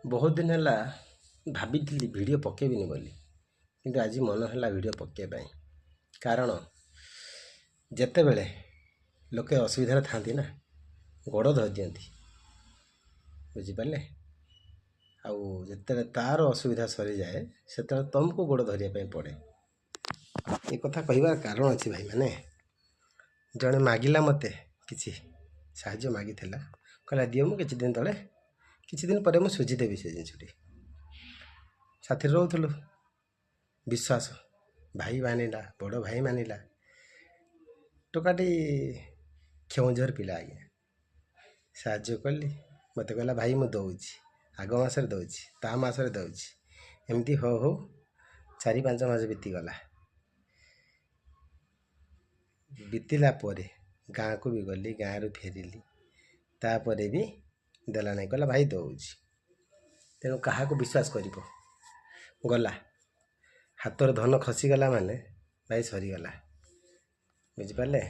बहुत दिन है भाभी वीडियो पकेबिनी बोली किंतु आज मन है वीडियो पकेबा कारण जितेबले लोके असुविधा था ना गोड़ धरी दिखती बुझिपारे आते तार असुविधा सरी जाए से तुमको गोड़ धरिया पड़े। ये कथा कहबार कारण अच्छी भाई मैंने जड़े मागिला मते किसी साहाଯ୍ୟ मागिला कहला दियो मु किछि दिन तले किछि दिन पर मुझे सुझीदेवी से जिनटी साथी रोलु विश्वास भाई मानिला बड़ भाई मानिला टोकाटी केउझर पिला आज्ञा साहाଯ୍ୟ कली मत कहला भाई मु दौची आग मसरे दौची ता मसरे दौची एमती हो 4-5 मास बीतीगला बीतला गाँ को भी गली गाँ रु फेरिली तापर भी देला नहीं कहला भाई दौची तेणु क्या विश्वास कर गला हाथ धन खसीगला माने भाई सरीगला बुझिपारे।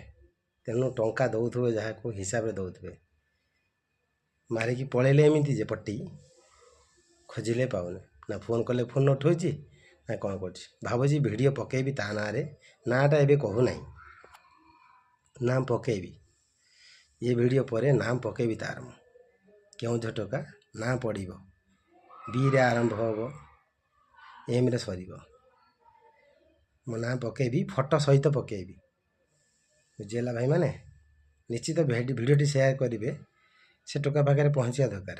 तेणु टंका दौथे जहाँ को हिसाब से दौथे मारिकी पलैले एमती जे पट्टी खोजिले पाऊने ना फोन कले फोन उठौची ना कौन कर भावुची वीडियो पकेबी ता ना नाटा एवं कहूना नाम पकेबी ये वीडियो पर नाम पकेबी तार क्यों झटका ना पड़ बी रे आरंभ हम एम रे सर मो ना पकेबी फोटो सहित पकेबी बुझीगला भाई मैंने निश्चित भिडटी सेयार करेंगे से टोका पाखे पहुँचा दरकार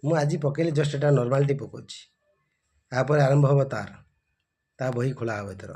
मु आज पकेली जस्ट एटा नॉर्मालिटी पकाउची आपर आरंभ हम तार ता बही खोला हम एथर।